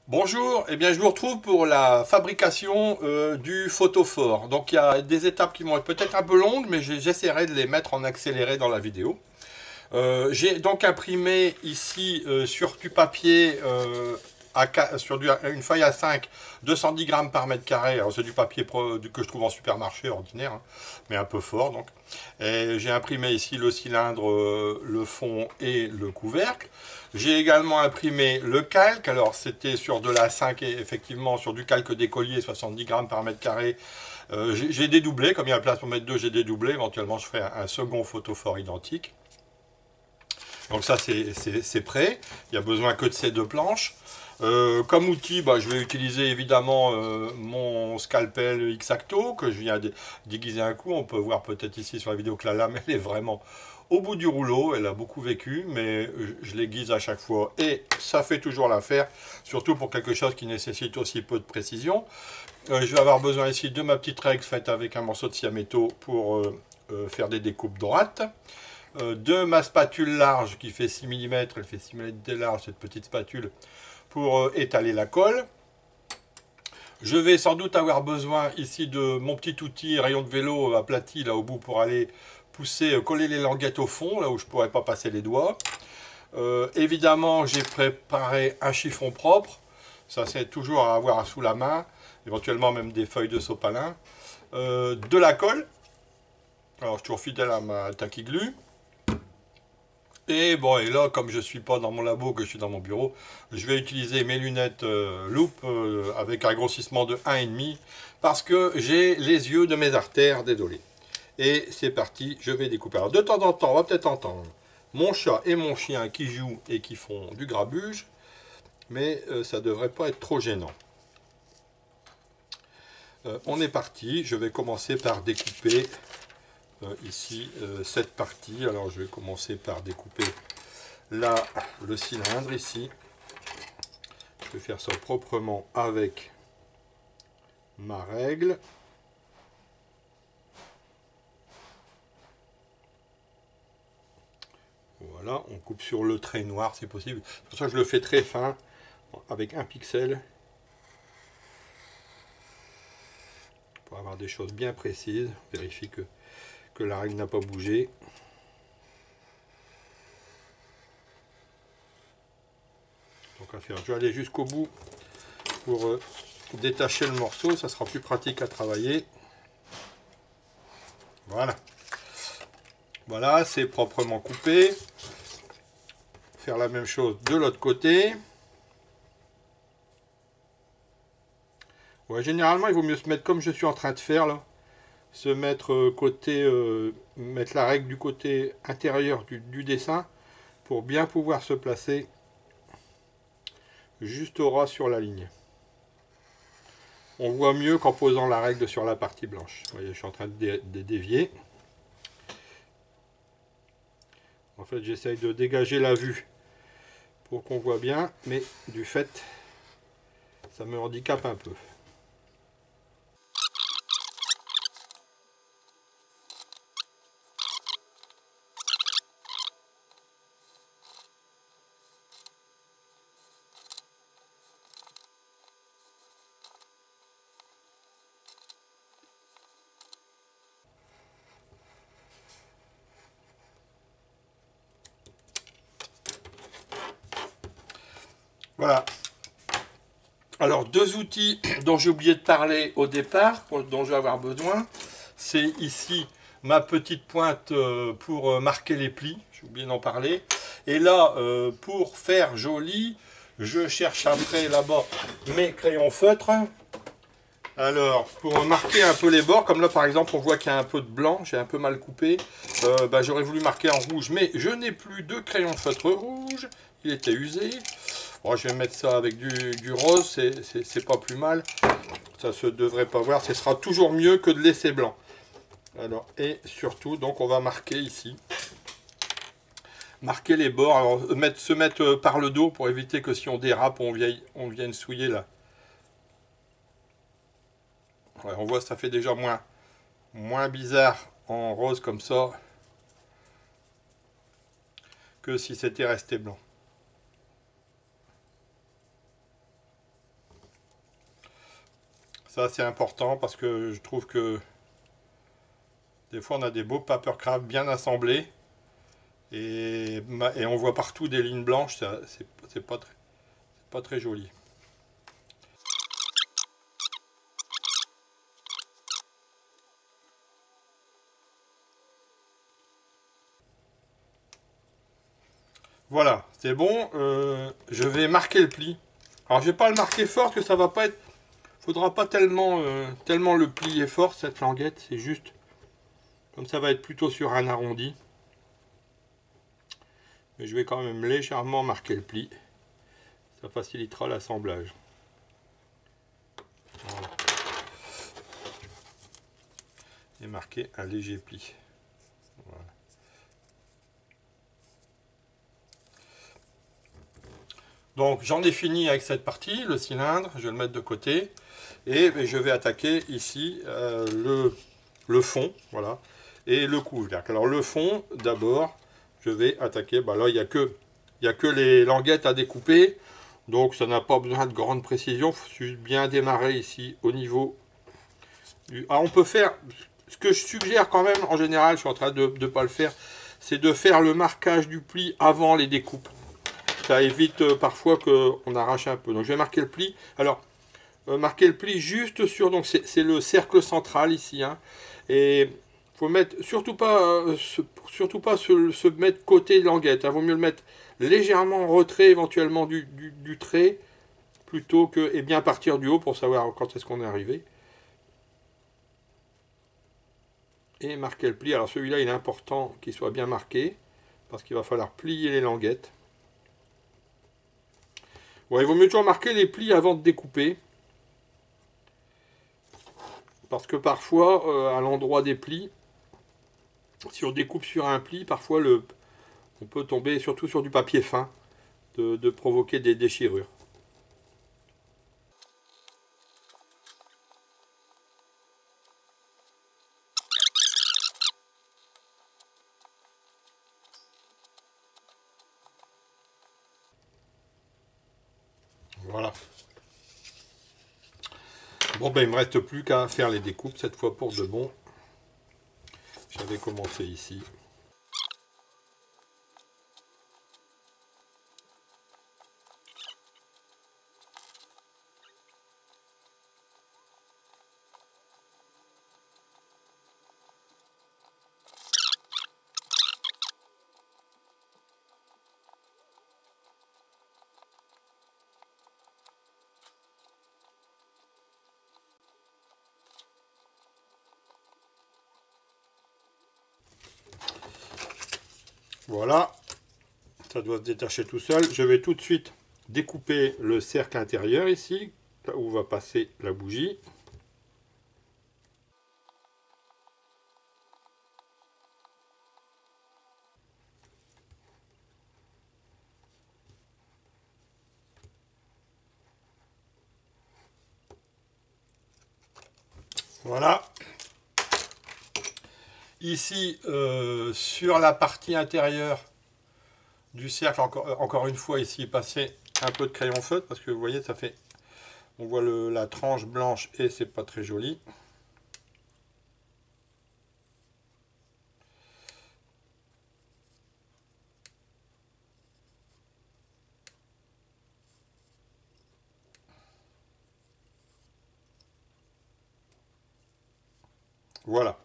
Bonjour, eh bien je vous retrouve pour la fabrication du photophore. Donc il y a des étapes qui vont être peut-être un peu longues, mais j'essaierai de les mettre en accéléré dans la vidéo. J'ai donc imprimé ici sur du papier, sur une feuille A5, 210 grammes par mètre carré. Alors c'est du papier que je trouve en supermarché ordinaire, hein, mais un peu fort donc. Et j'ai imprimé ici le cylindre, le fond et le couvercle. J'ai également imprimé le calque. Alors c'était sur de l'A5 et effectivement sur du calque d'écolier, 70 grammes par mètre carré. J'ai dédoublé, comme il y a la place pour mettre deux, j'ai dédoublé. Éventuellement je ferai un second photophore identique. Donc ça c'est prêt, il n'y a besoin que de ces deux planches. Comme outil, bah, je vais utiliser évidemment mon scalpel X-Acto que je viens déguiser un coup. On peut voir peut-être ici sur la vidéo que la lame elle est vraiment au bout du rouleau, elle a beaucoup vécu, mais je l'aiguise à chaque fois et ça fait toujours l'affaire, surtout pour quelque chose qui nécessite aussi peu de précision. Je vais avoir besoin ici de ma petite règle faite avec un morceau de scie à métaux pour faire des découpes droites. De ma spatule large qui fait 6 mm, elle fait 6 mm de large cette petite spatule pour étaler la colle. Je vais sans doute avoir besoin ici de mon petit outil rayon de vélo aplati là au bout pour aller pousser, coller les languettes au fond, là où je ne pourrais pas passer les doigts. Évidemment, j'ai préparé un chiffon propre, ça c'est toujours à avoir sous la main, éventuellement même des feuilles de sopalin. De la colle, alors je suis toujours fidèle à ma taquiglu. Et bon, et là, comme je suis pas dans mon labo, que je suis dans mon bureau, je vais utiliser mes lunettes loupe avec un grossissement de 1,5 parce que j'ai les yeux de mes artères, désolé. Et c'est parti, je vais découper. Alors de temps en temps, on va peut-être entendre mon chat et mon chien qui jouent et qui font du grabuge, mais ça devrait pas être trop gênant. On est parti, je vais commencer par découper ici cette partie. Alors je vais commencer par découper là le cylindre ici. Je vais faire ça proprement avec ma règle. Voilà, on coupe sur le trait noir si possible. C'est pour ça que je le fais très fin avec un pixel pour avoir des choses bien précises. Vérifie que la règle n'a pas bougé. Donc à faire, je vais aller jusqu'au bout pour détacher le morceau, ça sera plus pratique à travailler. Voilà. Voilà, c'est proprement coupé. Faire la même chose de l'autre côté. Ouais, généralement, il vaut mieux se mettre comme je suis en train de faire là. Se mettre côté, mettre la règle du côté intérieur du dessin pour bien pouvoir se placer juste au ras sur la ligne. On voit mieux qu'en posant la règle sur la partie blanche. Vous voyez, je suis en train de dévier. En fait, j'essaye de dégager la vue pour qu'on voit bien, mais du fait, ça me handicape un peu. Voilà. Alors, deux outils dont j'ai oublié de parler au départ, dont je vais avoir besoin, c'est ici ma petite pointe pour marquer les plis, j'ai oublié d'en parler. Et là, pour faire joli, je cherche après là-bas mes crayons feutres. Alors, pour marquer un peu les bords, comme là par exemple, on voit qu'il y a un peu de blanc, j'ai un peu mal coupé, j'aurais voulu marquer en rouge, mais je n'ai plus de crayon de feutre rouge, il était usé. Bon, je vais mettre ça avec du rose, c'est pas plus mal, ça se devrait pas voir, ce sera toujours mieux que de laisser blanc. Alors, et surtout, donc on va marquer ici, marquer les bords, alors se mettre par le dos pour éviter que si on dérape, on vienne souiller là. Ouais, on voit ça fait déjà moins bizarre en rose comme ça que si c'était resté blanc. Ça c'est important parce que je trouve que des fois on a des beaux papercraft bien assemblés et on voit partout des lignes blanches, c'est pas très joli. Voilà, c'est bon. Je vais marquer le pli. Alors je vais pas le marquer fort parce que ça va pas être. Faudra pas tellement le plier fort cette languette. C'est juste comme ça va être plutôt sur un arrondi. Mais je vais quand même légèrement marquer le pli. Ça facilitera l'assemblage. Voilà. Et marquer un léger pli. Voilà. Donc j'en ai fini avec cette partie, le cylindre, je vais le mettre de côté. Et je vais attaquer ici le fond, voilà, et le couvercle. Alors le fond, d'abord, je vais attaquer, bah là il n'y a que les languettes à découper, donc ça n'a pas besoin de grande précision, il faut juste bien démarrer ici au niveau du... Ah, on peut faire, ce que je suggère quand même, en général, je suis en train de ne pas le faire, c'est de faire le marquage du pli avant les découpes. Ça évite parfois qu'on arrache un peu. Donc je vais marquer le pli. Alors, marquer le pli juste sur, donc c'est le cercle central ici, hein, et faut mettre surtout pas se mettre côté languette, hein, vaut mieux le mettre légèrement en retrait éventuellement du trait plutôt que, et bien partir du haut pour savoir quand est-ce qu'on est arrivé, et marquer le pli. Alors celui-là il est important qu'il soit bien marqué parce qu'il va falloir plier les languettes. Ouais, il vaut mieux toujours marquer les plis avant de découper. Parce que parfois, à l'endroit des plis, si on découpe sur un pli, parfois on peut tomber surtout sur du papier fin, de provoquer des déchirures. Voilà. Bon ben il me reste plus qu'à faire les découpes cette fois pour de bon. J'avais commencé ici. Voilà, ça doit se détacher tout seul. Je vais tout de suite découper le cercle intérieur ici, là où va passer la bougie. Voilà. Ici, sur la partie intérieure du cercle, encore une fois, ici, passer un peu de crayon feutre, parce que vous voyez, ça fait... On voit la tranche blanche et c'est pas très joli. Voilà.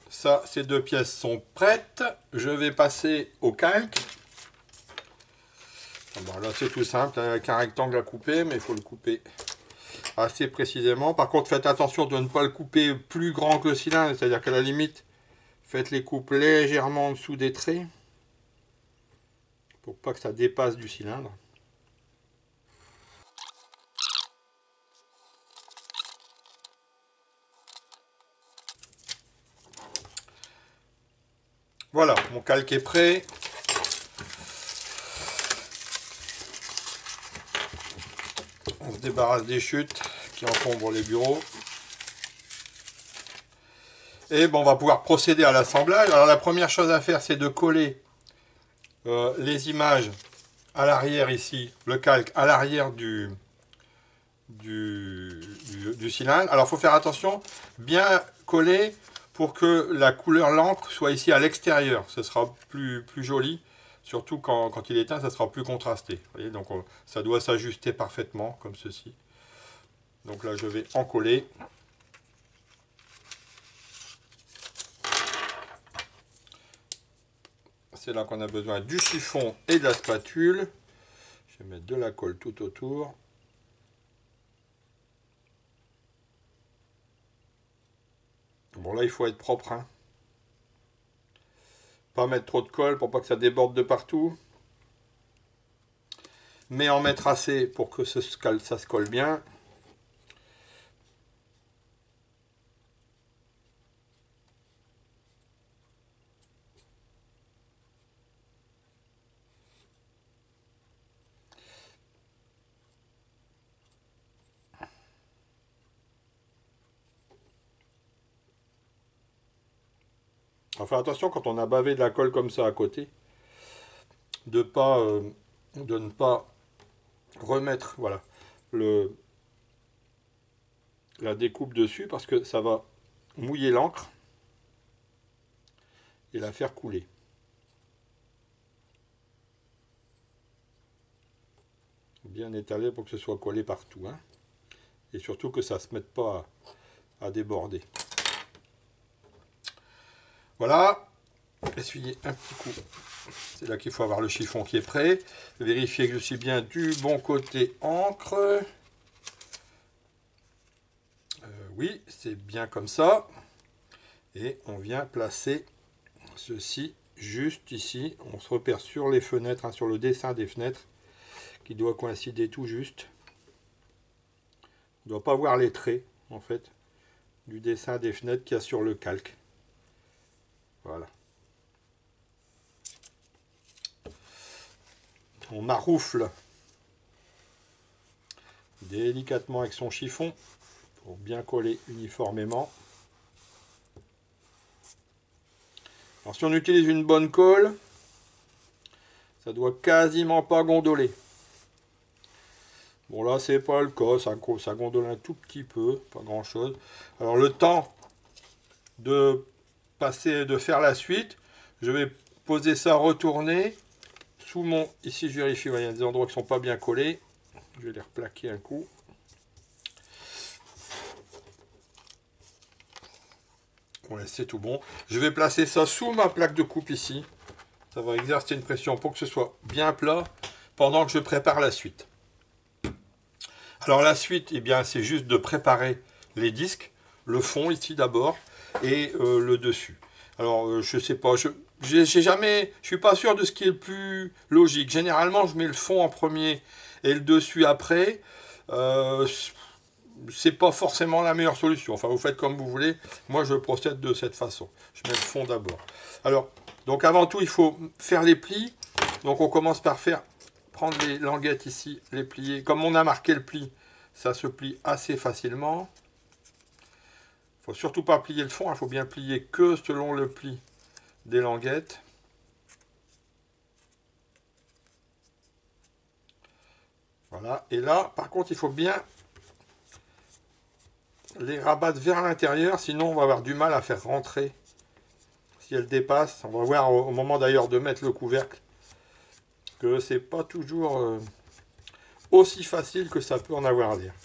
Ça, ces deux pièces sont prêtes. Je vais passer au calque. Bon, là, c'est tout simple, avec un rectangle à couper, mais il faut le couper assez précisément. Par contre, faites attention de ne pas le couper plus grand que le cylindre, c'est-à-dire qu'à la limite, faites les coupes légèrement en dessous des traits, pour pas que ça dépasse du cylindre. Voilà, mon calque est prêt. On se débarrasse des chutes qui encombrent les bureaux. Et bon, on va pouvoir procéder à l'assemblage. Alors la première chose à faire, c'est de coller les images à l'arrière ici, le calque à l'arrière du du cylindre. Alors il faut faire attention, bien coller pour que la couleur l'encre soit ici à l'extérieur. Ce sera plus joli, surtout quand il est éteint, ça sera plus contrasté. Vous voyez, donc ça doit s'ajuster parfaitement comme ceci. Donc là je vais en coller. C'est là qu'on a besoin du chiffon et de la spatule. Je vais mettre de la colle tout autour. Bon là il faut être propre, hein. Pas mettre trop de colle pour pas que ça déborde de partout. Mais en mettre assez pour que ça se colle bien. Enfin attention quand on a bavé de la colle comme ça à côté, de ne pas remettre voilà, la découpe dessus parce que ça va mouiller l'encre et la faire couler. Bien étalé pour que ce soit collé partout, hein. Et surtout que ça ne se mette pas à déborder. Voilà, essuyer un petit coup. C'est là qu'il faut avoir le chiffon qui est prêt. Vérifier que je suis bien du bon côté encre. Oui, c'est bien comme ça. Et on vient placer ceci juste ici. On se repère sur les fenêtres, hein, sur le dessin des fenêtres, qui doit coïncider tout juste. On ne doit pas voir les traits, en fait, du dessin des fenêtres qu'il y a sur le calque. Voilà. On maroufle délicatement avec son chiffon pour bien coller uniformément. Alors si on utilise une bonne colle, ça doit quasiment pas gondoler. Bon là c'est pas le cas, ça gondole un tout petit peu, pas grand chose. Alors le temps de faire la suite, je vais poser ça retourner sous mon, ici je vérifie, il y a des endroits qui sont pas bien collés, je vais les replaquer un coup. Ouais, c'est tout bon. Je vais placer ça sous ma plaque de coupe ici. Ça va exercer une pression pour que ce soit bien plat pendant que je prépare la suite. Alors la suite, eh bien, c'est juste de préparer les disques, le fond ici d'abord et le dessus. Alors je sais pas, je suis pas sûr de ce qui est le plus logique. Généralement, je mets le fond en premier et le dessus après. C'est pas forcément la meilleure solution. Enfin, vous faites comme vous voulez. Moi, je procède de cette façon. Je mets le fond d'abord. Alors, donc avant tout, il faut faire les plis. Donc, on commence par prendre les languettes ici, les plier. Comme on a marqué le pli, ça se plie assez facilement. Il faut surtout pas plier le fond. Il faut bien plier que selon le pli des languettes. Voilà. Et là, par contre, il faut bien les rabattre vers l'intérieur, sinon on va avoir du mal à faire rentrer. Si elles dépassent, on va voir au moment d'ailleurs de mettre le couvercle que c'est pas toujours aussi facile que ça peut en avoir l'air.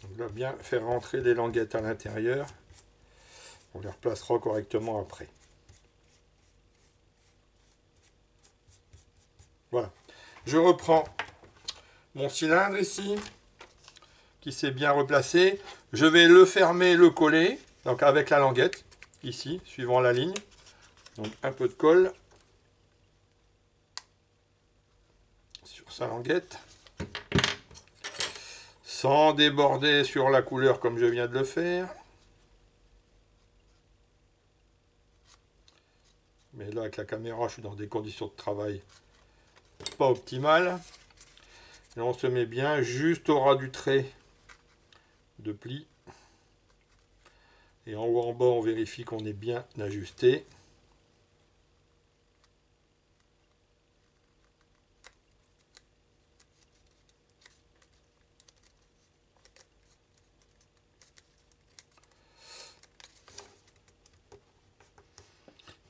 On va bien faire rentrer les languettes à l'intérieur. On les replacera correctement après. Voilà. Je reprends mon cylindre ici, qui s'est bien replacé. Je vais le fermer, le coller, donc avec la languette, ici, suivant la ligne. Donc un peu de colle sur sa languette, sans déborder sur la couleur comme je viens de le faire. Mais là, avec la caméra, je suis dans des conditions de travail pas optimales. Et on se met bien juste au ras du trait de pli. Et en haut en bas, on vérifie qu'on est bien ajusté.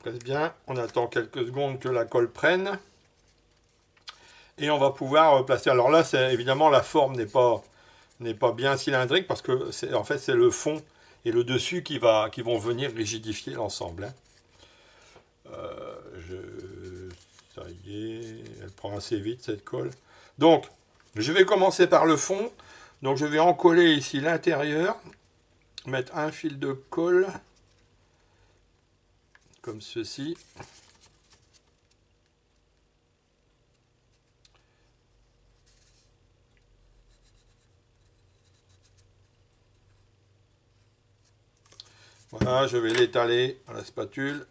presse bien. On attend quelques secondes que la colle prenne. Et on va pouvoir placer. Alors là, c'est évidemment la forme n'est pas bien cylindrique parce que en fait c'est le fond et le dessus qui vont venir rigidifier l'ensemble. Hein. Ça y est, elle prend assez vite cette colle. Donc, je vais commencer par le fond. Donc, je vais encoller ici l'intérieur, mettre un fil de colle comme ceci. Voilà, je vais l'étaler à la spatule.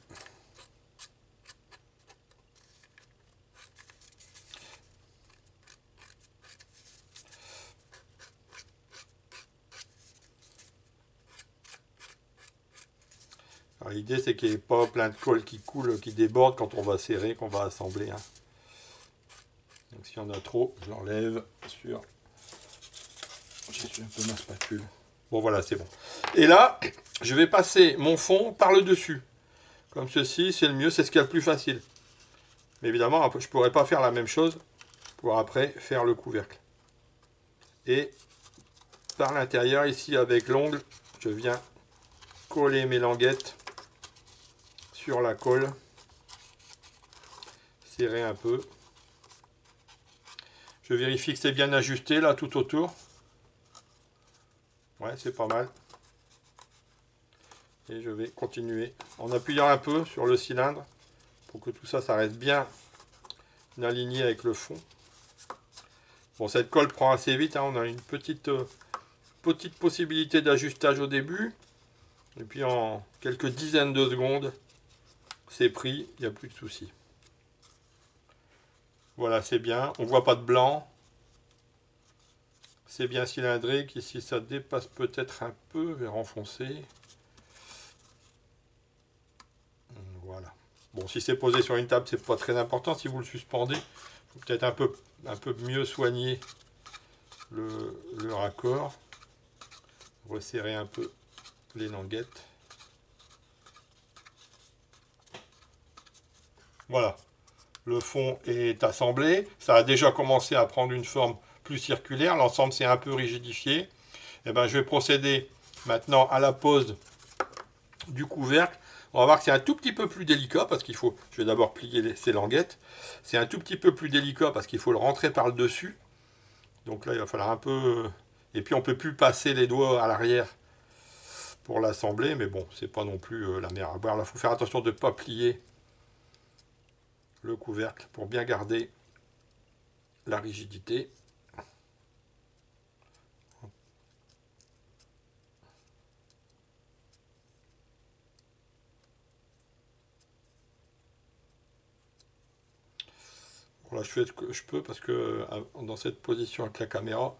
L'idée c'est qu'il n'y ait pas plein de colle qui coule, qui déborde quand on va serrer, qu'on va assembler. Hein. Donc s'il y en a trop, je l'enlève sur... J'essuie un peu ma spatule. Bon voilà, c'est bon. Et là, je vais passer mon fond par le dessus. Comme ceci, c'est le mieux, c'est ce qu'il y a de plus facile. Mais évidemment, je ne pourrais pas faire la même chose pour après faire le couvercle. Et par l'intérieur, ici avec l'ongle, je viens coller mes languettes sur la colle. Serrer un peu. Je vérifie que c'est bien ajusté là tout autour. Ouais, c'est pas mal. Et je vais continuer en appuyant un peu sur le cylindre pour que tout ça, ça reste bien aligné avec le fond. Bon, cette colle prend assez vite, hein. On a une petite possibilité d'ajustage au début. Et puis en quelques dizaines de secondes, c'est pris, il n'y a plus de soucis. Voilà, c'est bien. On voit pas de blanc. C'est bien cylindrique. Ici, ça dépasse peut-être un peu vers enfoncer. Voilà. Bon, si c'est posé sur une table, c'est pas très important. Si vous le suspendez, il faut peut-être un peu mieux soigner le raccord. Resserrer un peu les languettes. Voilà. Le fond est assemblé. Ça a déjà commencé à prendre une forme plus circulaire. L'ensemble s'est un peu rigidifié. Et ben, je vais procéder maintenant à la pose du couvercle. On va voir que c'est un tout petit peu plus délicat parce qu'il faut... Je vais d'abord plier ces languettes. C'est un tout petit peu plus délicat parce qu'il faut le rentrer par le dessus. Donc là, il va falloir un peu... Et puis, on ne peut plus passer les doigts à l'arrière pour l'assembler. Mais bon, c'est pas non plus la mer à boire. Là, il faut faire attention de ne pas plier le couvercle pour bien garder la rigidité. Bon, là, je fais ce que je peux parce que dans cette position avec la caméra,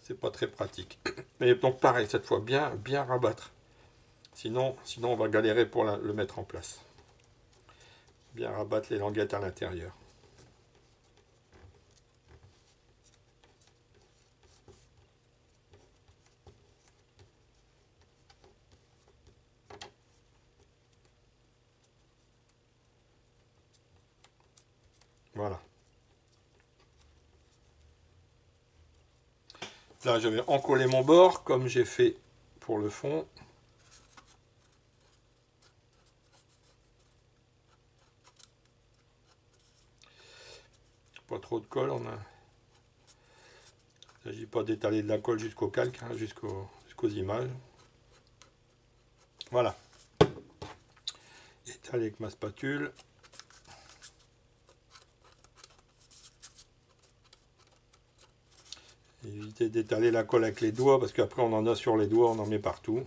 c'est pas très pratique. Mais donc pareil, cette fois bien rabattre. Sinon on va galérer pour le mettre en place. Bien rabattre les languettes à l'intérieur. Voilà. Là, je vais encoller mon bord comme j'ai fait pour le fond. Pas trop de colle. Il ne s'agit pas d'étaler de la colle jusqu'au calque, hein, jusqu'aux images. Voilà. Étaler avec ma spatule. Évitez d'étaler la colle avec les doigts parce qu'après on en a sur les doigts, on en met partout.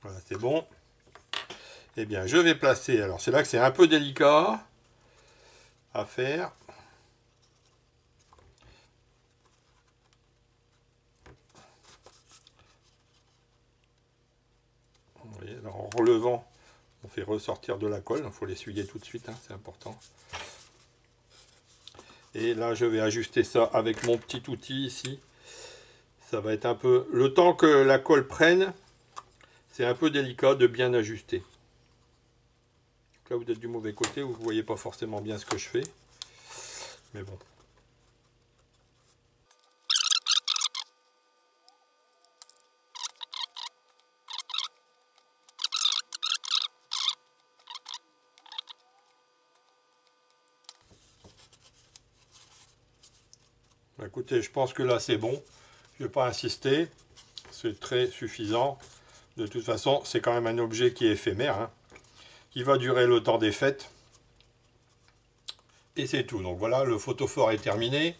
Voilà, c'est bon. Eh bien, je vais placer, alors c'est là que c'est un peu délicat à faire. Vous voyez, alors en relevant, on fait ressortir de la colle, il faut l'essuyer tout de suite, hein, c'est important. Et là, je vais ajuster ça avec mon petit outil ici. Ça va être un peu... Le temps que la colle prenne, c'est un peu délicat de bien ajuster. Donc là, vous êtes du mauvais côté, vous ne voyez pas forcément bien ce que je fais. Mais bon. Écoutez, je pense que là c'est bon. Je ne vais pas insister. C'est très suffisant. De toute façon, c'est quand même un objet qui est éphémère, hein, qui va durer le temps des fêtes. Et c'est tout. Donc voilà, le photophore est terminé.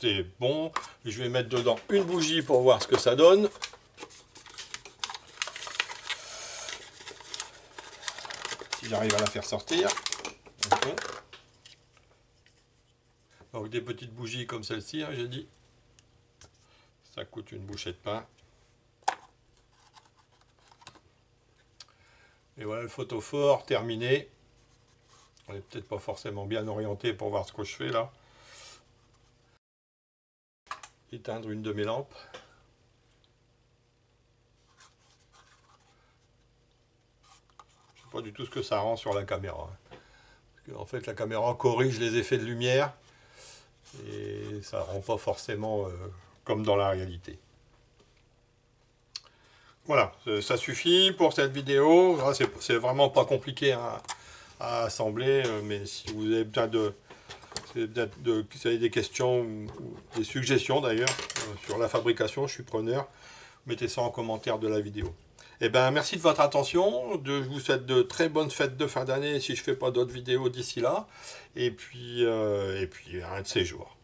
C'est bon. Je vais mettre dedans une bougie pour voir ce que ça donne. Si j'arrive à la faire sortir. Okay. Donc des petites bougies comme celle-ci, hein, j'ai dit. Ça coûte une bouchée de pain. Et voilà le photophore terminé. On n'est peut-être pas forcément bien orienté pour voir ce que je fais là. Éteindre une de mes lampes. Je ne sais pas du tout ce que ça rend sur la caméra. Parce qu'en fait la caméra corrige les effets de lumière. Et ça ne rend pas forcément comme dans la réalité. Voilà, ça suffit pour cette vidéo. C'est vraiment pas compliqué à assembler, mais si vous avez besoin si vous avez des questions ou des suggestions d'ailleurs sur la fabrication, je suis preneur. Mettez ça en commentaire de la vidéo. Eh bien, merci de votre attention. Je vous souhaite de très bonnes fêtes de fin d'année si je ne fais pas d'autres vidéos d'ici là. Et puis un de ces jours.